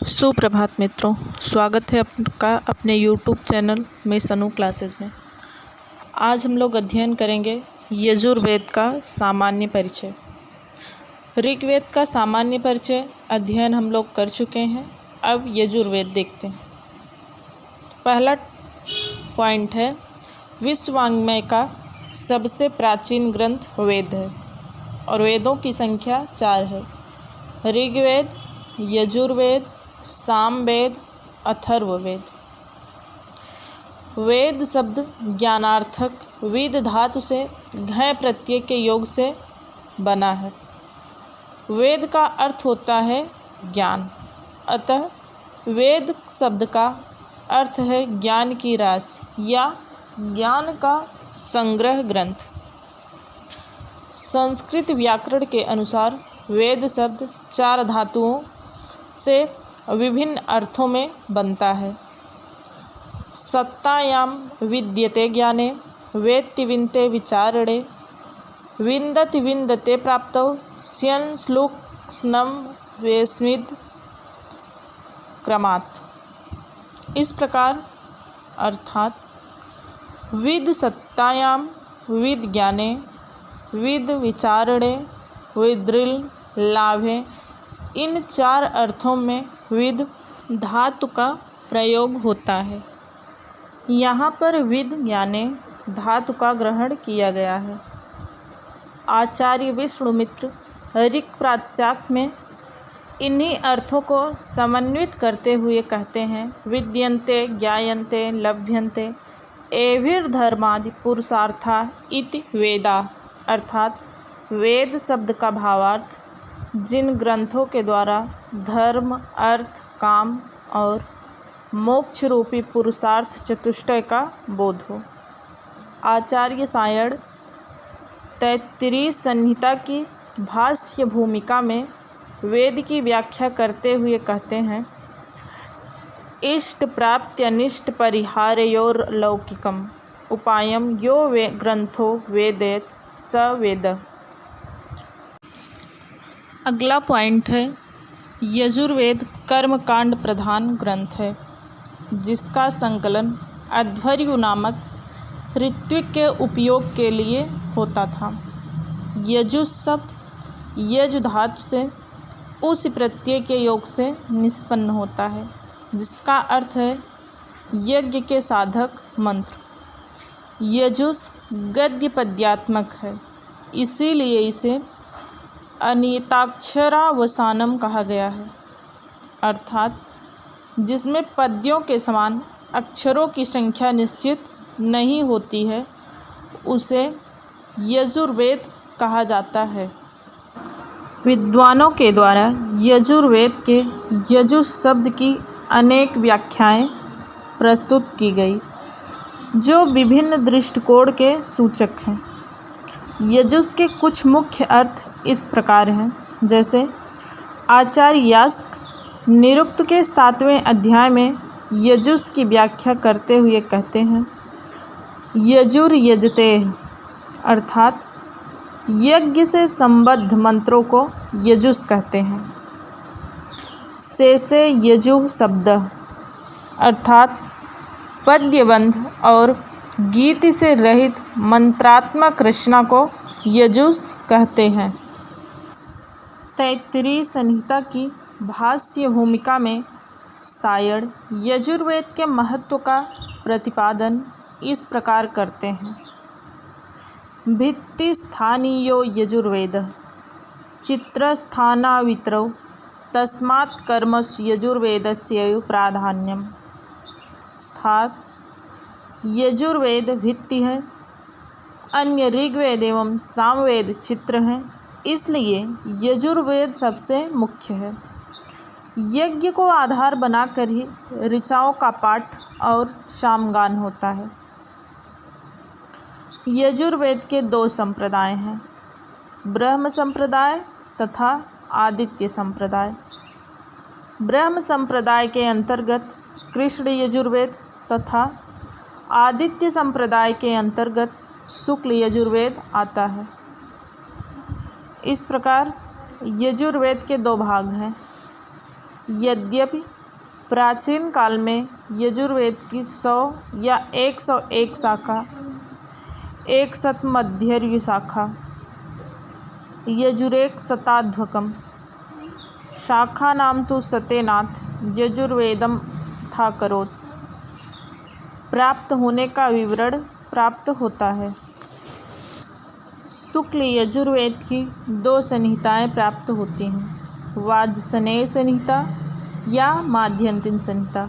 सुप्रभात मित्रों, स्वागत है आपका अपने YouTube चैनल में सनु क्लासेस में। आज हम लोग अध्ययन करेंगे यजुर्वेद का सामान्य परिचय। ऋग्वेद का सामान्य परिचय अध्ययन हम लोग कर चुके हैं। अब यजुर्वेद देखते हैं। पहला पॉइंट है, विश्वांगमय का सबसे प्राचीन ग्रंथ वेद है और वेदों की संख्या 4 है। ऋग्वेद, यजुर्वेद, सामवेद, अथर्ववेद। वेद शब्द ज्ञानार्थक विद धातु से घय प्रत्यय के योग से बना है। वेद का अर्थ होता है ज्ञान, अतः वेद शब्द का अर्थ है ज्ञान की राशि या ज्ञान का संग्रह ग्रंथ। संस्कृत व्याकरण के अनुसार वेद शब्द 4 धातुओं से विभिन्न अर्थों में बनता है। सत्तायाम विद्यते ज्ञाने, वेत्ति विन्ते विचारणे, विन्दति विन्दते प्राप्तौ, स्यन् श्लुक स्नम वेस्मिद क्रमात्। इस प्रकार अर्थात विद सत्तायाम, विद ज्ञाने, विद विचारणे, विदृल लाभे, इन 4 अर्थों में विद धातु का प्रयोग होता है। यहाँ पर विद ज्ञाने धातु का ग्रहण किया गया है। आचार्य विष्णुमित्र ऋक् प्राच्याक में इन्हीं अर्थों को समन्वित करते हुए कहते हैं, विद्यन्ते ज्ञायन्ते लभ्यन्ते एभिर्धर्मादि पुरुषार्था इति वेदा। अर्थात वेद शब्द का भावार्थ जिन ग्रंथों के द्वारा धर्म, अर्थ, काम और मोक्ष रूपी पुरुषार्थ चतुष्टय का बोध हो। आचार्य सायण तैत्तिरीय संहिता की भाष्य भूमिका में वेद की व्याख्या करते हुए कहते हैं, इष्ट प्राप्ति अनिष्ट परिहारयोर लौकिकम उपायम यो वे ग्रंथो वेदेत स वेद। अगला पॉइंट है, यजुर्वेद कर्मकांड प्रधान ग्रंथ है जिसका संकलन अध्वर्यु नामक ऋत्विक के उपयोग के लिए होता था। यजुस् शब्द यजु धातु से उस प्रत्यय के योग से निष्पन्न होता है जिसका अर्थ है यज्ञ के साधक मंत्र। यजुस् गद्य पद्यात्मक है, इसीलिए इसे अनियताक्षरावसानम कहा गया है। अर्थात जिसमें पद्यों के समान अक्षरों की संख्या निश्चित नहीं होती है उसे यजुर्वेद कहा जाता है। विद्वानों के द्वारा यजुर्वेद के यजुस् शब्द की अनेक व्याख्याएं प्रस्तुत की गई जो विभिन्न दृष्टिकोण के सूचक हैं। यजुस् के कुछ मुख्य अर्थ इस प्रकार हैं, जैसे आचार्य यास्क निरुक्त के 7वें अध्याय में यजुस् की व्याख्या करते हुए कहते हैं, यजुर यजते अर्थात यज्ञ से संबद्ध मंत्रों को यजुस् कहते हैं। शेषे यजुः शब्द अर्थात पद्यबंध और गीत से रहित मंत्रात्मक रचना को यजुस् कहते हैं। तैत्तिरीय संहिता की भाष्य भूमिका में सायण यजुर्वेद के महत्व का प्रतिपादन इस प्रकार करते हैं, भित्ति स्थानीयो यजुर्वेद चित्रस्थानावित्रौ तस्मात् कर्मसु यजुर्वेदस्य प्राधान्यम। अर्थात यजुर्वेद भित्ति है, अन्य ऋग्वेद एवं सामवेद चित्र हैं, इसलिए यजुर्वेद सबसे मुख्य है। यज्ञ को आधार बनाकर ही ऋचाओं का पाठ और सामगान होता है। यजुर्वेद के 2 संप्रदाय हैं, ब्रह्म संप्रदाय तथा आदित्य संप्रदाय। ब्रह्म संप्रदाय के अंतर्गत कृष्ण यजुर्वेद तथा आदित्य संप्रदाय के अंतर्गत शुक्ल यजुर्वेद आता है। इस प्रकार यजुर्वेद के 2 भाग हैं, यद्यपि प्राचीन काल में यजुर्वेद की 100 या 101 शाखा, 1 मध्यर्यु शाखा, यजुरेक शताध्वकम शाखा नाम तो सतेनाथ यजुर्वेदम था करोत प्राप्त होने का विवरण प्राप्त होता है। शुक्ल यजुर्वेद की 2 संहिताएं प्राप्त होती हैं, वाजसनेय संहिता या माध्यन्तिन संहिता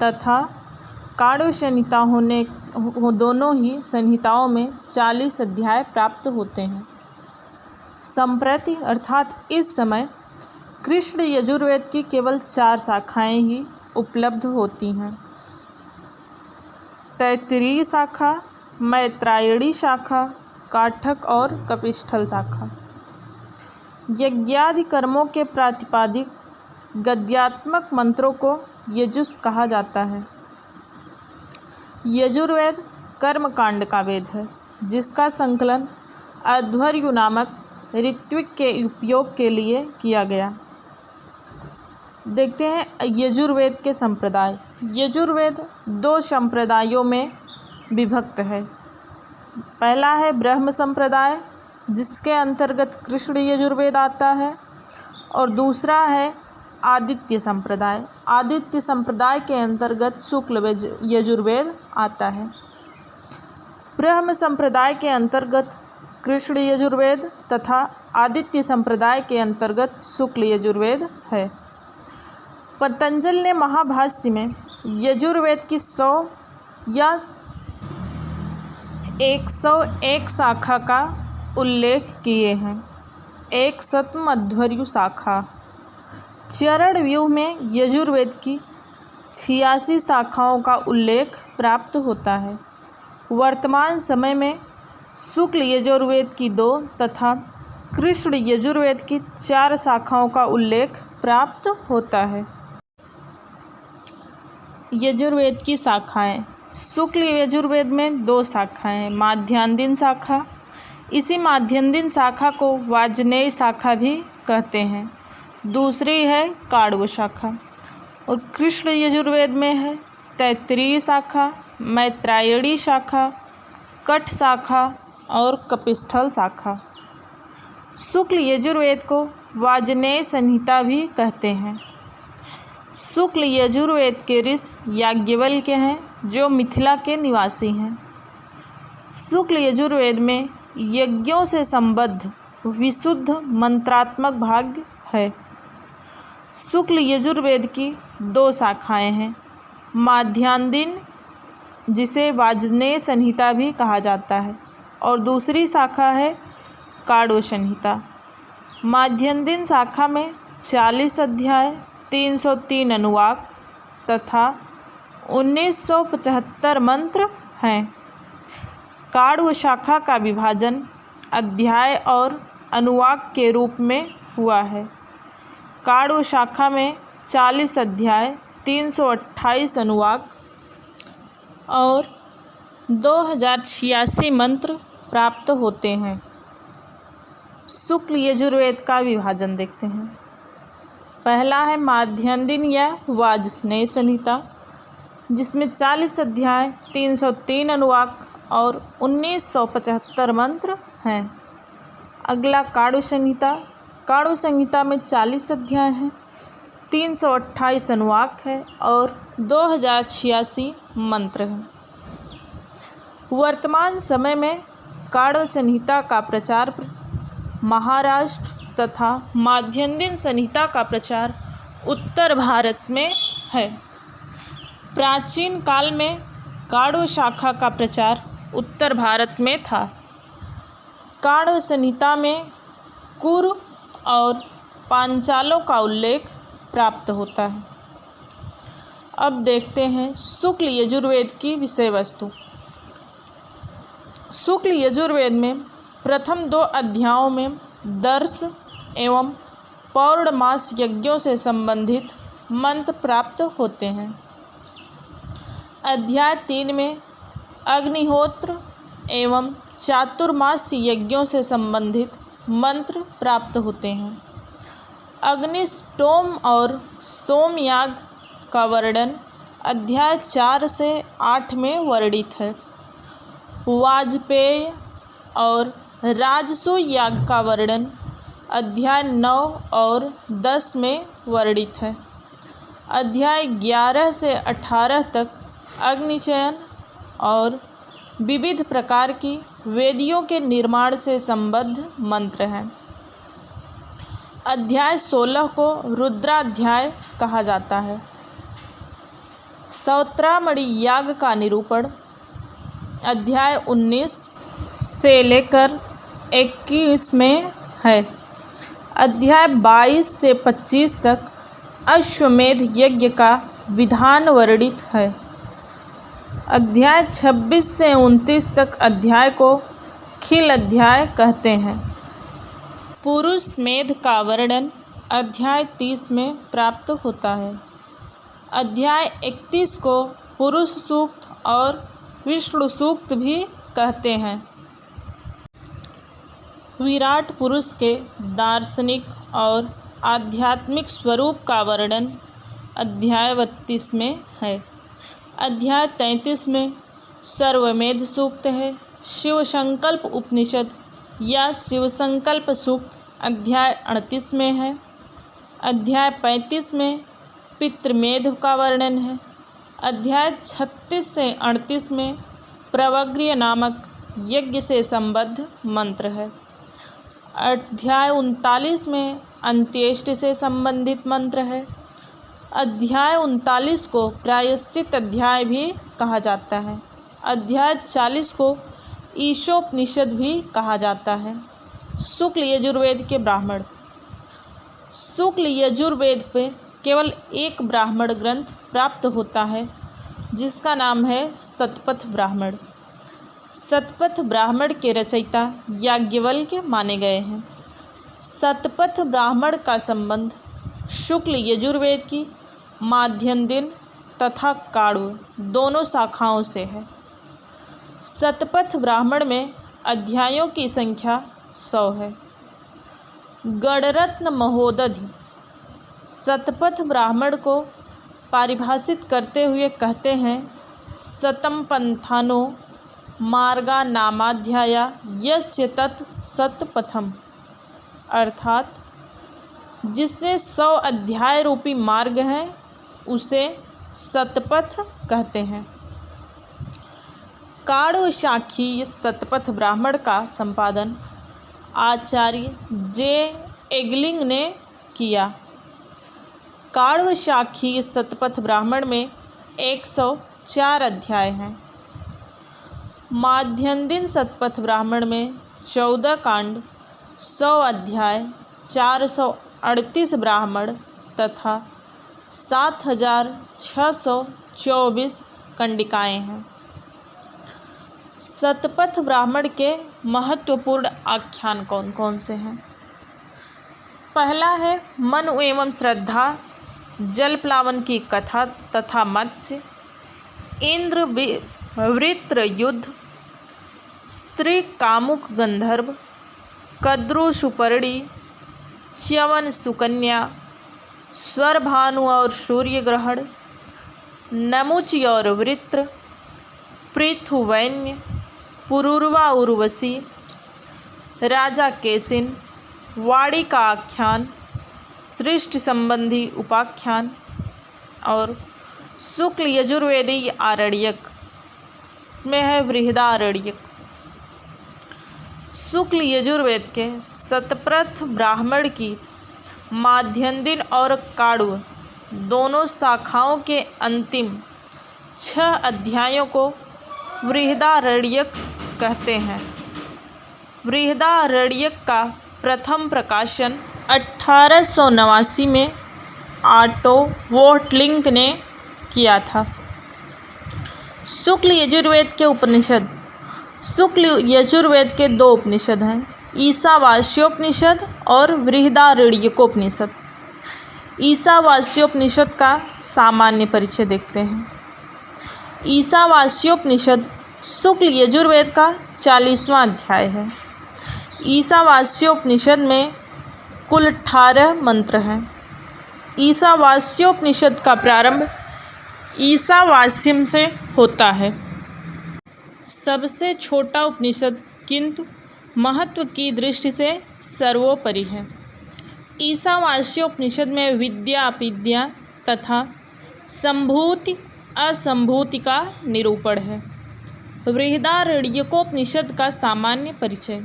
तथा काण्व संहिता। दोनों ही संहिताओं में 40 अध्याय प्राप्त होते हैं। संप्रति अर्थात इस समय कृष्ण यजुर्वेद की केवल 4 शाखाएं ही उपलब्ध होती हैं। तैत्तिरीय शाखा, मैत्रायणी शाखा, काठक और कपिस्थल शाखा। यज्ञादि कर्मों के प्रातिपादिक गद्यात्मक मंत्रों को यजुस् कहा जाता है। यजुर्वेद कर्मकांड का वेद है, जिसका संकलन अध्वर्यु नामक ऋत्विक के उपयोग के लिए किया गया। देखते हैं यजुर्वेद के संप्रदाय। यजुर्वेद 2 संप्रदायों में विभक्त है। पहला है ब्रह्म संप्रदाय, जिसके अंतर्गत कृष्ण यजुर्वेद आता है, और दूसरा है आदित्य संप्रदाय। आदित्य संप्रदाय के अंतर्गत शुक्ल यजुर्वेद आता है। ब्रह्म संप्रदाय के अंतर्गत कृष्ण यजुर्वेद तथा आदित्य संप्रदाय के अंतर्गत शुक्ल यजुर्वेद है। पतंजल ने महाभाष्य में यजुर्वेद की 100 या 101 शाखा का उल्लेख किए हैं। 1 मध्यर्यु शाखा। चरण व्यूह में यजुर्वेद की 86 शाखाओं का उल्लेख प्राप्त होता है। वर्तमान समय में शुक्ल यजुर्वेद की 2 तथा कृष्ण यजुर्वेद की 4 शाखाओं का उल्लेख प्राप्त होता है। यजुर्वेद की शाखाएं। शुक्ल यजुर्वेद में 2 शाखाएं, माध्यान्दिन शाखा। इसी माध्यान्दिन शाखा को वाजनेय शाखा भी कहते हैं। दूसरी है काण्व शाखा। और कृष्ण यजुर्वेद में है तैत्तिरीय शाखा, मैत्रायणी शाखा, कठ शाखा और कपिस्थल शाखा। शुक्ल यजुर्वेद को वाजनेय संहिता भी कहते हैं। शुक्ल यजुर्वेद के ऋषि याज्ञवल्क्य हैं, जो मिथिला के निवासी हैं। शुक्ल यजुर्वेद में यज्ञों से संबद्ध विशुद्ध मंत्रात्मक भाग है। शुक्ल यजुर्वेद की 2 शाखाएं हैं, माध्यान्दिन, जिसे वाजनेय संहिता भी कहा जाता है, और दूसरी शाखा है काण्व संहिता। माध्यान्दिन शाखा में 40 अध्याय, 303 अनुवाक तथा 1975 मंत्र हैं। काण्व शाखा का विभाजन अध्याय और अनुवाक के रूप में हुआ है। काण्व शाखा में 40 अध्याय, 328 अनुवाक और 2086 मंत्र प्राप्त होते हैं। शुक्ल यजुर्वेद का विभाजन देखते हैं। पहला है माध्यान्दिन या वाजस्नेय संहिता, जिसमें 40 अध्याय, 303 अनुवाक और 1975 मंत्र हैं। अगला काण्व संहिता। काण्व संहिता में 40 अध्याय हैं, 328 अनुवाक है और 2086 मंत्र हैं। वर्तमान समय में काण्व संहिता का प्रचार महाराष्ट्र तथा माध्यान्दिन संहिता का प्रचार उत्तर भारत में है। प्राचीन काल में काण्व शाखा का प्रचार उत्तर भारत में था। काण्व संहिता में कुरु और पांचालों का उल्लेख प्राप्त होता है। अब देखते हैं शुक्ल यजुर्वेद की विषय वस्तु। शुक्ल यजुर्वेद में प्रथम 2 अध्यायों में दर्श एवं पौर्णमास यज्ञों से संबंधित मंत्र प्राप्त होते हैं। अध्याय 3 में अग्निहोत्र एवं चातुर्मास यज्ञों से संबंधित मंत्र प्राप्त होते हैं। अग्निष्टोम और सोमयाग का वर्णन अध्याय 4 से 8 में वर्णित है। वाजपेय और राजसूय याग का वर्णन अध्याय 9 और 10 में वर्णित है। अध्याय 11 से 18 तक अग्निचयन और विविध प्रकार की वेदियों के निर्माण से संबद्ध मंत्र हैं। अध्याय 16 को रुद्राध्याय कहा जाता है। सौत्रामणि याग का निरूपण अध्याय 19 से लेकर 21 में है। अध्याय 22 से 25 तक अश्वमेध यज्ञ का विधान वर्णित है। अध्याय 26 से 29 तक अध्याय को खिल अध्याय कहते हैं। पुरुष मेध का वर्णन अध्याय 30 में प्राप्त होता है। अध्याय 31 को पुरुष सूक्त और विष्णु सूक्त भी कहते हैं। विराट पुरुष के दार्शनिक और आध्यात्मिक स्वरूप का वर्णन अध्याय 32 में है। अध्याय 33 में सर्वमेध सूक्त है। शिव संकल्प उपनिषद या शिव संकल्प सूक्त अध्याय 38 में है। अध्याय 35 में पितृमेध का वर्णन है। अध्याय 36 से 38 में प्रवग्र्य नामक यज्ञ से संबद्ध मंत्र है। अध्याय 39 में अंत्येष्टि से संबंधित मंत्र है। अध्याय 39 को प्रायश्चित अध्याय भी कहा जाता है। अध्याय 40 को ईशोपनिषद भी कहा जाता है। शुक्ल यजुर्वेद के ब्राह्मण। शुक्ल यजुर्वेद पे केवल एक ब्राह्मण ग्रंथ प्राप्त होता है जिसका नाम है शतपथ ब्राह्मण। शतपथ ब्राह्मण के रचयिता याज्ञवल्क्य माने गए हैं। शतपथ ब्राह्मण का संबंध शुक्ल यजुर्वेद की माध्यन्दिन तथा काणु दोनों शाखाओं से है। शतपथ ब्राह्मण में अध्यायों की संख्या 100 है। गणरत्न महोदधि शतपथ ब्राह्मण को परिभाषित करते हुए कहते हैं, शतम पंथानो मार्गा नामाध्याया यस्य तत् शतपथम, अर्थात जिसमें 100 अध्याय रूपी मार्ग हैं उसे शतपथ कहते हैं। काण्व शाखीय शतपथ ब्राह्मण का संपादन आचार्य जे एगलिंग ने किया। काण्व शाखीय शतपथ ब्राह्मण में 104 अध्याय हैं। माध्यन्दिन शतपथ ब्राह्मण में 14 कांड, 100 अध्याय, 438 ब्राह्मण तथा 7624 कंडिकाएँ हैं। शतपथ ब्राह्मण के महत्वपूर्ण आख्यान कौन कौन से हैं? पहला है मनु एवं श्रद्धा, जल प्लावन की कथा तथा मत्स्य, इंद्र वृत्र युद्ध, स्त्री कामुक गंधर्व, कद्रु सुपर्णी, च्यवन सुकन्या, स्वर भानु और सूर्य ग्रहण, नमुचि और वृत्र, पृथुवैन्य, पुरूरवा उर्वशी, राजा केसिन, वाणी का आख्यान, सृष्टि संबंधी उपाख्यान और शुक्ल यजुर्वेदी आरण्यक, इसमें है बृहदारण्यक। शुक्ल यजुर्वेद के शतपथ ब्राह्मण की माध्यन्दिन और काण्व दोनों शाखाओं के अंतिम 6 अध्यायों को बृहदारण्यक कहते हैं। बृहदारण्यक का प्रथम प्रकाशन 1889 में ऑटो वोर्टलिंग ने किया था। शुक्ल यजुर्वेद के उपनिषद। शुक्ल यजुर्वेद के 2 उपनिषद हैं, ईशावास्योपनिषद और बृहदारण्यकोपनिषद। ईशावास्योपनिषद का सामान्य परिचय देखते हैं। ईशावास्योपनिषद शुक्ल यजुर्वेद का 40वां अध्याय है। ईशावास्योपनिषद में कुल 18 मंत्र हैं। ईशावास्योपनिषद का प्रारंभ ईशावास्यम से होता है। सबसे छोटा उपनिषद किंतु महत्व की दृष्टि से सर्वोपरि है। ईशावास्योपनिषद में विद्या अविद्या तथा संभूति असंभूति का निरूपण है। बृहदारण्यकोपनिषद का सामान्य परिचय।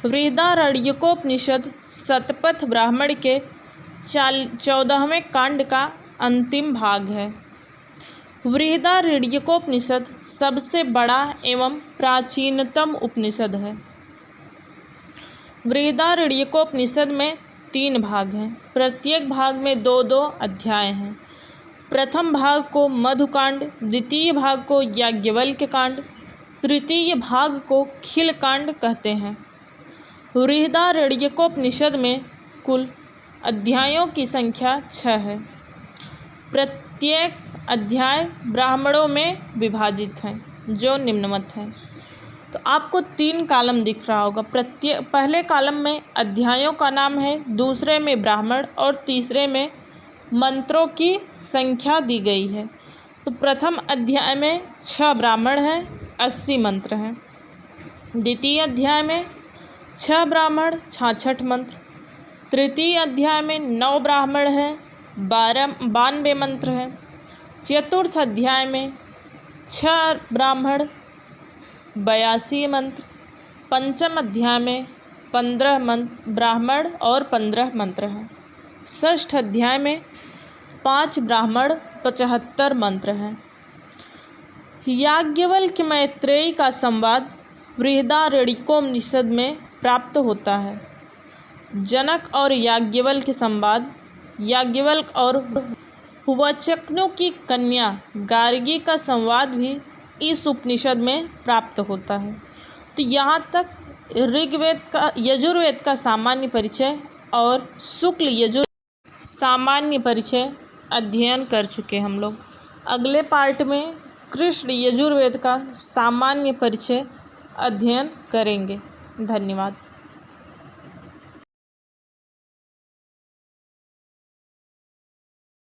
बृहदारण्यकोपनिषद शतपथ ब्राह्मण के 14वें कांड का अंतिम भाग है। बृहदारण्यकोपनिषद सबसे बड़ा एवं प्राचीनतम उपनिषद है। बृहदारण्यकोपनिषद में 3 भाग हैं। प्रत्येक भाग में 2-2 अध्याय हैं। प्रथम भाग को मधुकांड, द्वितीय भाग को याज्ञवल्क्य कांड, तृतीय भाग को खिलकांड कहते हैं। बृहदारण्यकोपनिषद में कुल अध्यायों की संख्या 6 है। प्रत्येक अध्याय ब्राह्मणों में विभाजित हैं जो निम्नवत हैं। तो आपको 3 कॉलम दिख रहा होगा। पहले कॉलम में अध्यायों का नाम है, दूसरे में ब्राह्मण और तीसरे में मंत्रों की संख्या दी गई है। तो प्रथम अध्याय में 6 ब्राह्मण हैं, 80 मंत्र हैं। द्वितीय अध्याय में 6 ब्राह्मण, 66 मंत्र। तृतीय अध्याय में 9 ब्राह्मण हैं, 92 मंत्र हैं। चतुर्थ अध्याय में 6 ब्राह्मण, 82 मंत्र। पंचम अध्याय में 15 ब्राह्मण और 15 मंत्र हैं। षष्ठ अध्याय में 5 ब्राह्मण, 75 मंत्र हैं। याज्ञवल्क्य मैत्रेयी का संवाद बृहदारण्यकोपनिषद में प्राप्त होता है। जनक और याज्ञवल्क्य संवाद, याज्ञवल्क्य और हुवाचकनु की कन्या गार्गी का संवाद भी इस उपनिषद में प्राप्त होता है। तो यहाँ तक ऋग्वेद का, यजुर्वेद का सामान्य परिचय और शुक्ल यजुर्वेद सामान्य परिचय अध्ययन कर चुके हम लोग। अगले पार्ट में कृष्ण यजुर्वेद का सामान्य परिचय अध्ययन करेंगे। धन्यवाद।